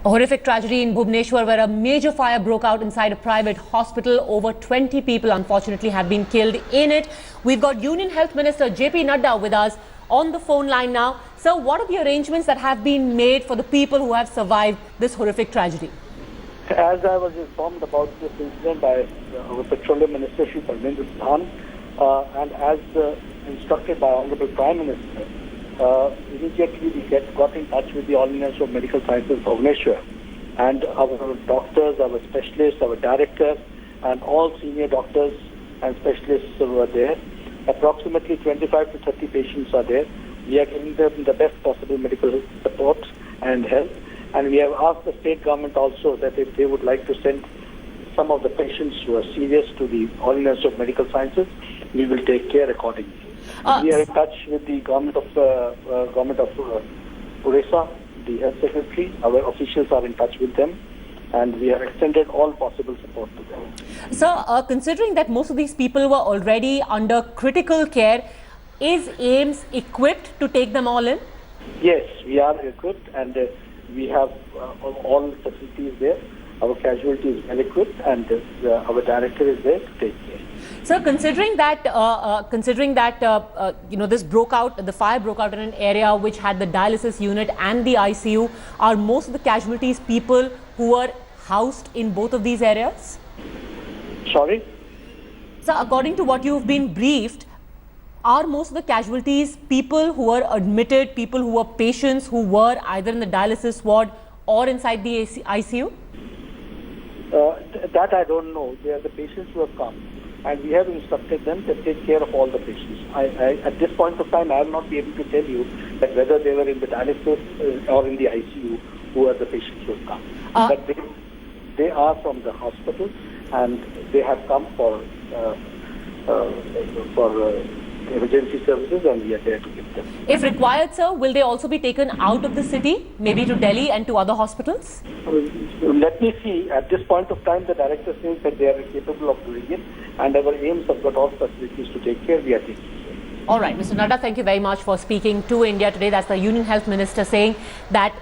A horrific tragedy in Bhubaneswar where a major fire broke out inside a private hospital. Over 20 people unfortunately have been killed in it. We've got Union Health Minister J.P. Nadda with us on the phone line now. Sir, what are the arrangements that have been made for the people who have survived this horrific tragedy? As I was informed about this incident by our Petroleum Minister, Shri Bhubaneshwar Pradhan, and as instructed by Honorable Prime Minister, immediately we got in touch with the All India Institute of Medical Sciences, Bhubaneshwar, and our doctors, our specialists, our directors, and all senior doctors and specialists who are there. Approximately 25 to 30 patients are there. We are giving them the best possible medical support and help. And we have asked the state government also that if they would like to send some of the patients who are serious to the All India Institute of Medical Sciences, we will take care accordingly. We are in touch with the government of Odisha, the health secretary. Our officials are in touch with them, and we have extended all possible support to them. Sir, considering that most of these people were already under critical care, is AIIMS equipped to take them all in? Yes, we are equipped, and we have all facilities there. Our casualty is well equipped, and our director is there to take care. Sir, considering that this the fire broke out in an area which had the dialysis unit and the ICU, are most of the casualties people who were housed in both of these areas? Sorry? Sir, according to what you've been briefed, are most of the casualties people who were admitted, people who were patients who were either in the dialysis ward or inside the ICU? That I don't know. They are the patients who have come, and we have instructed them to take care of all the patients. At this point of time, I will not be able to tell you that whether they were in the dialysis or in the ICU who are the patients who have come. But they are from the hospital, and they have come for emergency services, and we are there to give them. If required, sir, will they also be taken out of the city, maybe to Delhi and to other hospitals? Let me see. At this point of time, the director says that they are capable of doing it, and our AIIMS have got all facilities to take care. We are taking care. All right, Mr. Nadda, thank you very much for speaking to India today. That's the Union Health Minister saying that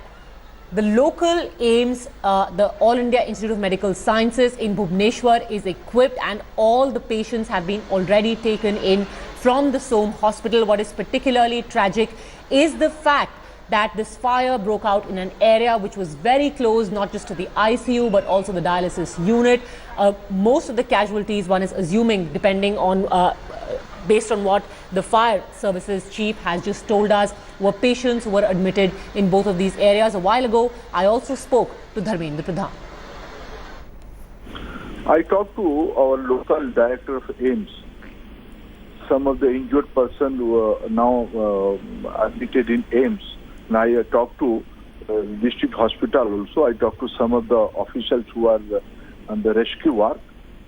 the local AIIMS, the All India Institute of Medical Sciences in Bhubaneswar, is equipped, and all the patients have been already taken in from the SOM hospital. What is particularly tragic is the fact that this fire broke out in an area which was very close, not just to the ICU, but also the dialysis unit. Most of the casualties, one is assuming, depending on based on what the fire services chief has just told us, were patients who were admitted in both of these areas. A while ago, I also spoke to Dharmendra Pradhan. I talked to our local director of AIIMS. Some of the injured persons who are now admitted in AIIMS. And I talked to district hospital also. I talked to some of the officials who are on the rescue work.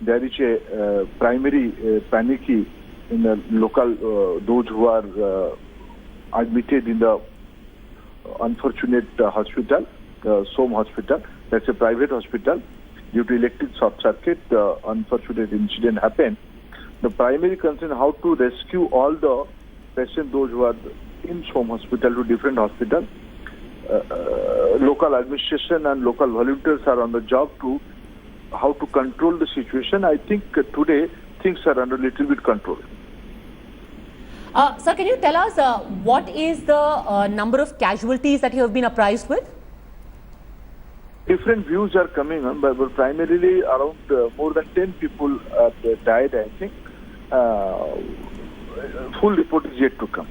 There is a primary panicky in the local, those who are admitted in the unfortunate hospital, SOM hospital. That's a private hospital. Due to electric short circuit, the unfortunate incident happened. The primary concern how to rescue all the patients, those who are in SOM hospital, to different hospitals. Local administration and local volunteers are on the job to how to control the situation. I think today things are under a little bit control. Sir, can you tell us what is the number of casualties that you have been apprised with? Different views are coming on, but primarily around more than 10 people died, I think. Full report is yet to come.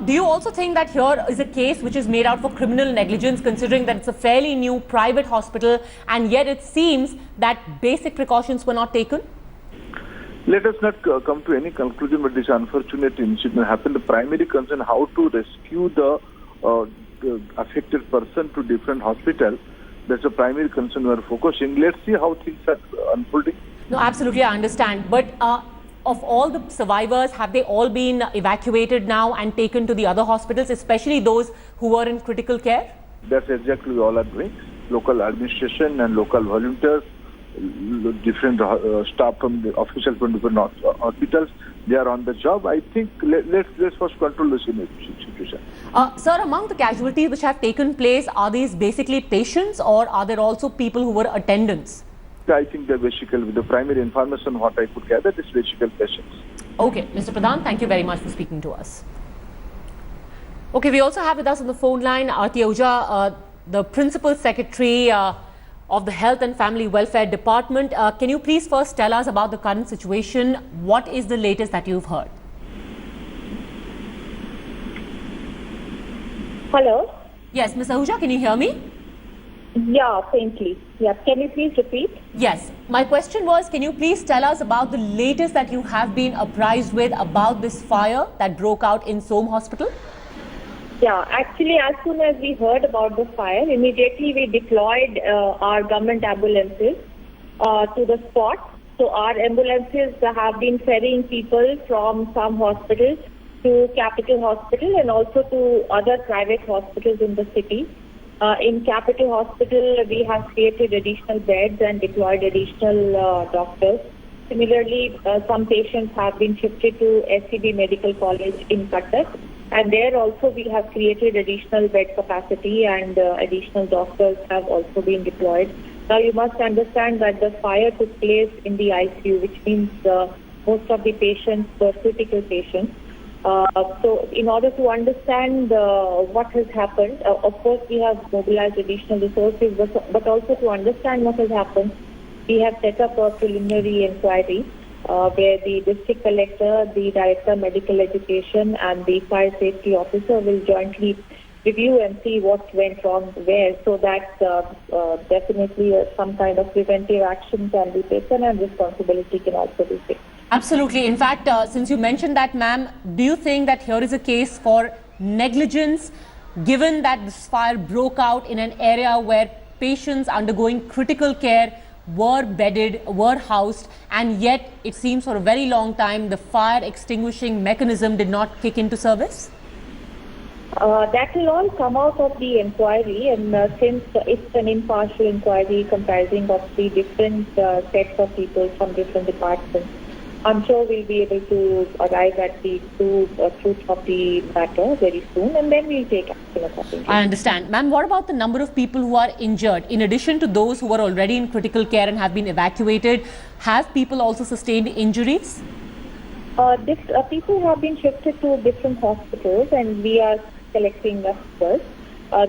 Do you also think that here is a case which is made out for criminal negligence, considering that it's a fairly new private hospital, and yet it seems that basic precautions were not taken? Let us not come to any conclusion, but this unfortunate incident happened. The primary concern how to rescue the affected person to different hospital. That's the primary concern we are focusing. Let's see how things are unfolding. No, absolutely, I understand. But of all the survivors, have they all been evacuated now and taken to the other hospitals, especially those who were in critical care? That's exactly all are doing. Local administration and local volunteers different staff from the official from different hospitals. They are on the job. I think let's first control the situation. Sir, among the casualties which have taken place, are these basically patients or are there also people who were attendants? I think they're basically, with the primary information what I could gather, is basically patients. Okay, Mr. Pradhan, thank you very much for speaking to us. Okay, we also have with us on the phone line Aarti Ahuja, the Principal Secretary of the Health and Family Welfare Department. Can you please first tell us about the current situation? What is the latest that you've heard? Hello? Yes, Ms. Ahuja, can you hear me? Yeah, faintly. Yeah, can you please repeat? Yes. My question was, can you please tell us about the latest that you have been apprised with about this fire that broke out in Som Hospital? Yeah, actually, as soon as we heard about the fire, immediately we deployed our government ambulances to the spot. So our ambulances have been ferrying people from some hospitals to Capital Hospital and also to other private hospitals in the city. In Capital Hospital, we have created additional beds and deployed additional doctors. Similarly, some patients have been shifted to SCB Medical College in Cuttack. And there also we have created additional bed capacity and additional doctors have also been deployed. Now you must understand that the fire took place in the ICU, which means most of the patients were critical patients. So in order to understand what has happened, of course we have mobilized additional resources, but also to understand what has happened, we have set up a preliminary inquiry where the district collector, the director of medical education and the fire safety officer will jointly review and see what went wrong where, so that definitely some kind of preventive action can be taken and responsibility can also be taken. Absolutely. In fact, since you mentioned that, ma'am, do you think that here is a case for negligence, given that this fire broke out in an area where patients undergoing critical care were bedded, were housed, and yet it seems for a very long time the fire extinguishing mechanism did not kick into service? That will all come out of the inquiry, and since it's an impartial inquiry comprising of 3 different sets of people from different departments, I'm sure we'll be able to arrive at the truth of the matter very soon, and then we'll take action accordingly. I understand. Ma'am, what about the number of people who are injured? In addition to those who are already in critical care and have been evacuated, have people also sustained injuries? People have been shifted to different hospitals, and we are collecting numbers.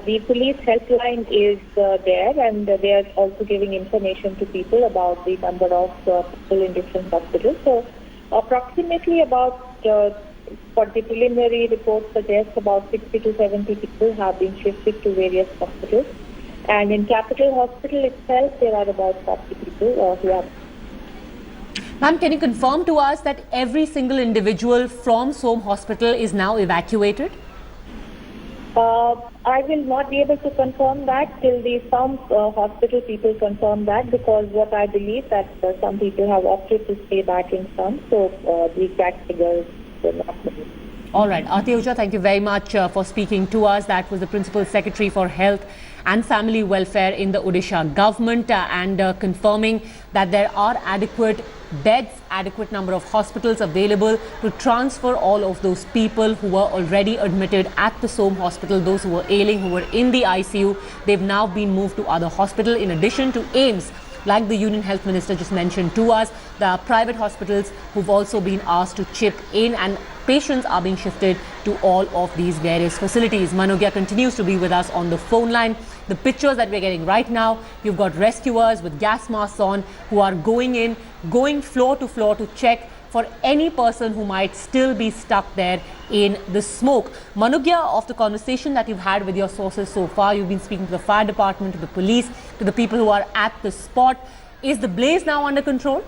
The police helpline is there, and they are also giving information to people about the number of people in different hospitals. So approximately about, for the preliminary report suggests about 60 to 70 people have been shifted to various hospitals. And in Capital Hospital itself, there are about 40 people who have. Ma'am, can you confirm to us that every single individual from Som Hospital is now evacuated? I will not be able to confirm that till the some hospital people confirm that, because what I believe that some people have opted to stay back in some, so the exact figures will not be. All right, Aarti Ahuja, thank you very much for speaking to us. That was the Principal Secretary for Health and Family Welfare in the Odisha government and confirming that there are adequate beds, adequate number of hospitals available to transfer all of those people who were already admitted at the Som Hospital, those who were ailing, who were in the ICU. They've now been moved to other hospital in addition to AIIMS. Like the Union Health Minister just mentioned to us, there are private hospitals who've also been asked to chip in, and patients are being shifted to all of these various facilities. Manogya continues to be with us on the phone line. The pictures that we're getting right now, you've got rescuers with gas masks on who are going floor to check for any person who might still be stuck there in the smoke. Manogya, of the conversation that you've had with your sources so far, you've been speaking to the fire department, to the police, to the people who are at the spot. Is the blaze now under control?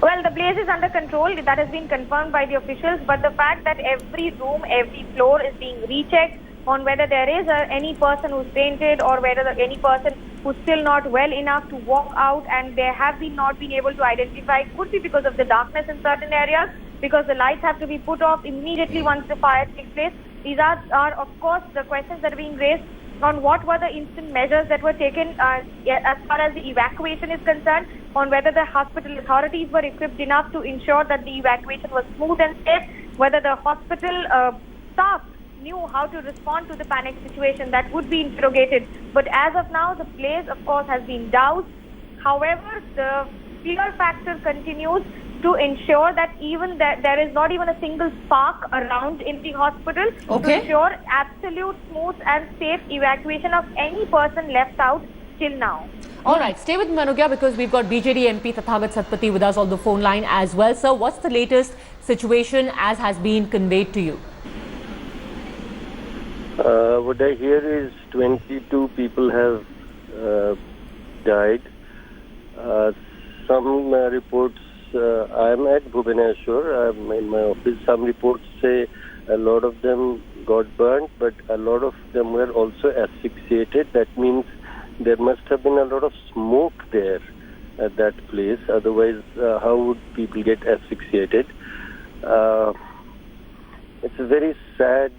Well, the blaze is under control. That has been confirmed by the officials. But the fact that every room, every floor is being rechecked on whether there is any person who's fainted or whether any person who's still not well enough to walk out, and they have been not been able to identify, could be because of the darkness in certain areas, because the lights have to be put off immediately once the fire takes place. These are of course, the questions that are being raised on what were the instant measures that were taken as far as the evacuation is concerned, on whether the hospital authorities were equipped enough to ensure that the evacuation was smooth and safe, whether the hospital staff knew how to respond to the panic situation. That would be interrogated. But as of now, the blaze, of course, has been doused. However, the fear factor continues to ensure that even there is not even a single spark around in the hospital to ensure absolute smooth and safe evacuation of any person left out till now. All right, stay with Manogya because we've got BJD MP Tathagat Satpathy with us on the phone line as well. Sir, what's the latest situation as has been conveyed to you? What I hear is 22 people have died. Some reports, I'm at Bhubaneswar, I'm in my office. Some reports say a lot of them got burnt, but a lot of them were also asphyxiated. That means there must have been a lot of smoke there at that place. Otherwise, how would people get asphyxiated? It's a very sad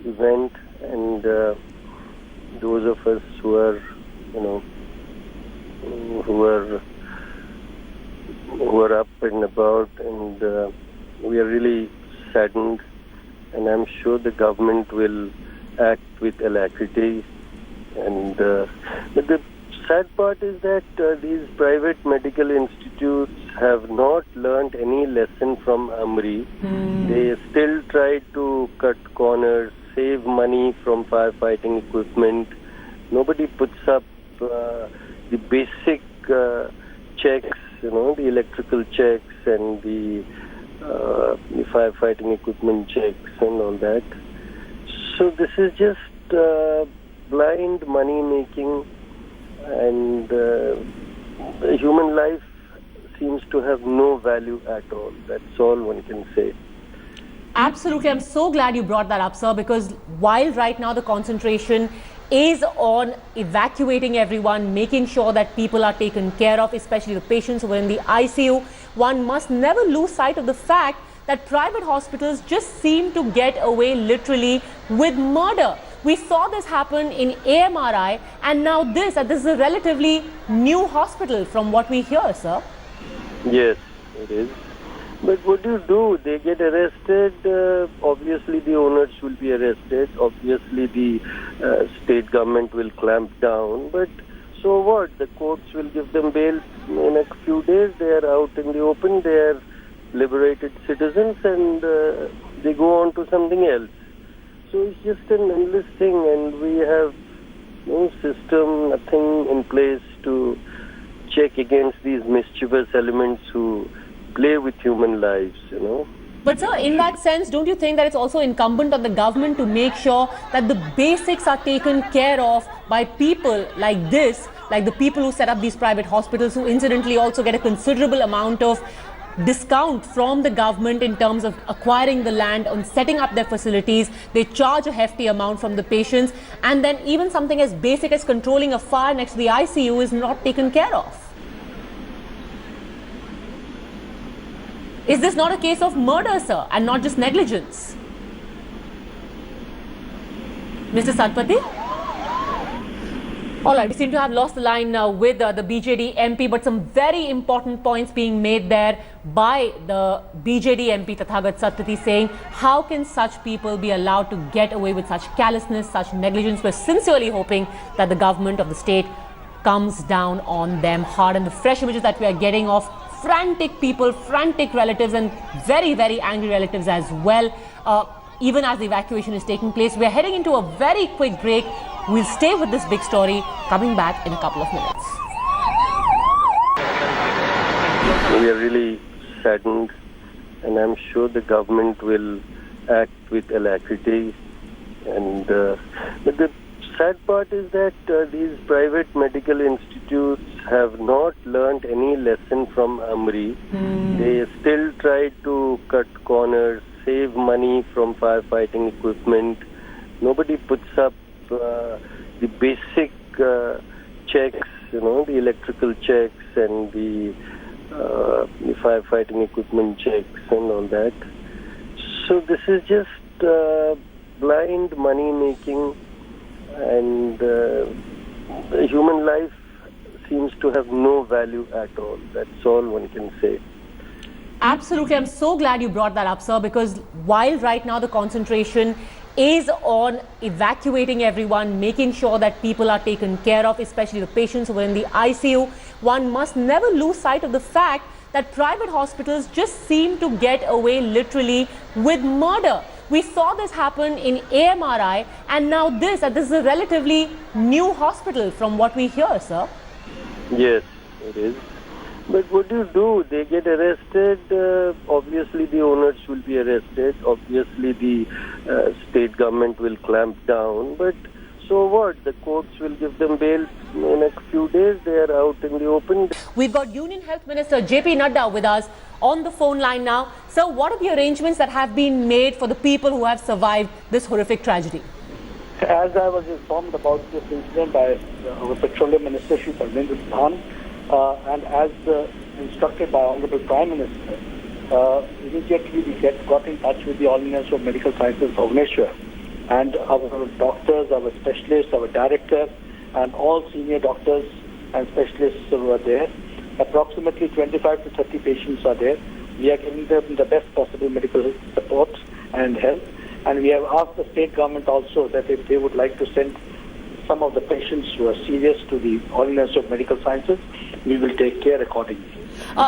event, and those of us who are, who are up and about, and we are really saddened, and I'm sure the government will act with alacrity. And but the sad part is that these private medical institutes have not learnt any lesson from Amri. They still try to cut corners, save money from firefighting equipment. Nobody puts up the basic checks, the electrical checks and the firefighting equipment checks and all that. So this is just blind money making, and human life seems to have no value at all. That's all one can say. Absolutely. I'm so glad you brought that up, sir, because while right now the concentration is on evacuating everyone, making sure that people are taken care of, especially the patients who are in the ICU, one must never lose sight of the fact that private hospitals just seem to get away literally with murder. We saw this happen in AMRI, and now this is a relatively new hospital from what we hear, sir. Yes, it is. But what do? They get arrested. Obviously, the owners will be arrested. Obviously, the state government will clamp down. But so what? The courts will give them bail in a few days. They are out in the open. They are liberated citizens, and they go on to something else. So it's just an endless thing, and we have no system, nothing in place to check against these mischievous elements who play with human lives, But sir, in that sense, don't you think that it's also incumbent on the government to make sure that the basics are taken care of by people like this, like the people who set up these private hospitals, who incidentally also get a considerable amount of discount from the government in terms of acquiring the land and setting up their facilities. They charge a hefty amount from the patients, and then even something as basic as controlling a fire next to the ICU is not taken care of. Is this not a case of murder, sir, and not just negligence? Mr. Satpathy? All right, we seem to have lost the line with the BJD MP, but some very important points being made there by the BJD MP Tathagat Satpathy, saying how can such people be allowed to get away with such callousness, such negligence? We're sincerely hoping that the government of the state comes down on them hard. And the fresh images that we are getting of frantic people, frantic relatives, and very, very angry relatives as well, even as the evacuation is taking place. We are heading into a very quick break. We'll stay with this big story, coming back in a couple of minutes. We are really saddened, and I'm sure the government will act with alacrity. And but the sad part is that these private medical institutes have not learnt any lesson from Amri. They still try to cut corners, save money from firefighting equipment. Nobody puts up the basic checks, the electrical checks and the firefighting equipment checks and all that. So this is just blind money making, and human life seems to have no value at all. That's all one can say. Absolutely. I'm so glad you brought that up, sir, because while right now the concentration is on evacuating everyone, making sure that people are taken care of, especially the patients who are in the ICU, one must never lose sight of the fact that private hospitals just seem to get away literally with murder. We saw this happen in AMRI, and now this is a relatively new hospital from what we hear, sir. Yes, it is. But what do you do? They get arrested. Obviously, the owners will be arrested. Obviously, the state government will clamp down. But so what? The courts will give them bail in a few days. They are out in the open. We've got Union Health Minister J.P. Nadda with us on the phone line now. Sir, what are the arrangements that have been made for the people who have survived this horrific tragedy? As I was informed about this incident by our Petroleum Minister, Shri Bhubaneswar, and as instructed by Honorable Prime Minister, immediately we got in touch with the All India Institute of Medical Sciences, Bhubaneshwar, and our doctors, our specialists, our director, and all senior doctors and specialists were there. Approximately 25 to 30 patients are there. We are giving them the best possible medical support and help. And we have asked the state government also that if they would like to send some of the patients who are serious to the All India Institute of Medical Sciences, we will take care accordingly.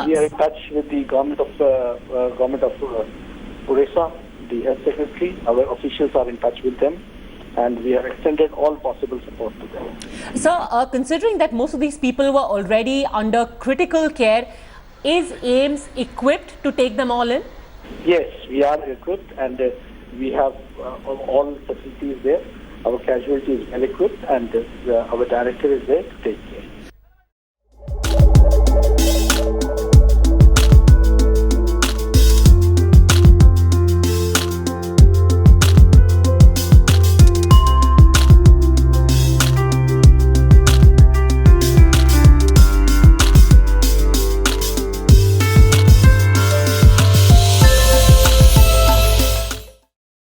We are in touch with the government of Orissa, the health secretary. Our officials are in touch with them, and we have extended all possible support to them. Sir, considering that most of these people were already under critical care, is AIMS equipped to take them all in? Yes, we are equipped, and we have all facilities there. Our casualty is well equipped, and our director is there to take care.